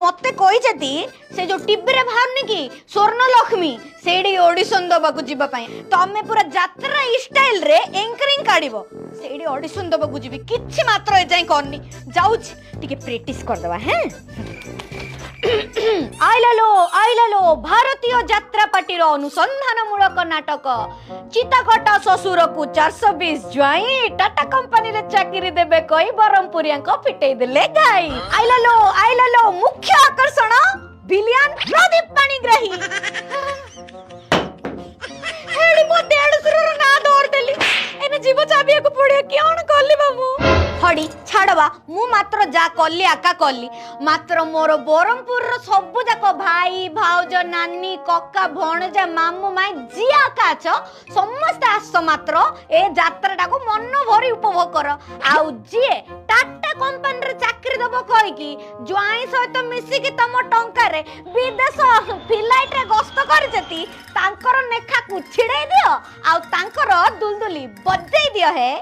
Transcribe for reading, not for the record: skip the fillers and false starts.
मते कही से जो टीवी रे बाहरनी कि स्वर्ण लक्ष्मी सेडी ऑडिशन दबाकू जीवा पई तमे पूरा यात्रा स्टाइल रे एंकरिंग काढिबो सेडी ऑडिशन दबाकू जीबी किछि मात्र ए जाय करनी जाउछ टिके प्रैक्टिस कर दबा हैं आइलालो भारतीय यात्रा पार्टीर अनुसंधानमूलक नाटक चिताकट ससुर को 420 ज्वाई टाटा कंपनी रे चाकरी देबे कई बरमपुरिया को पिटै देले गाई आइलालो मुख्य आकर्षण बिलियन प्रदीप पाणिग्राही हेडी मो देडसुर ना दौर देली एने जीव चाबिया को पड़े कोन करली बाबू हडी छाड़वा मु मात्र जा कल्ली आका कल्ली मात्र मोर बरमपुर रो सबु जाक भाई भाउज नानी कक्का भणजा मामू माई जी आका छ समस्त आस मात्र ए यात्रा को मन भरी उपभोग कर आउ जी टाटा कंपनी रे चाकरी दबो कहि की ज्वाई सहित मिसी की तम टंका रे विदेश फ्लाइट रे गस्त कर जति तांकर नेखा को छिड़ै दियो आउ तांकर दुलदुली बजै दियो हे।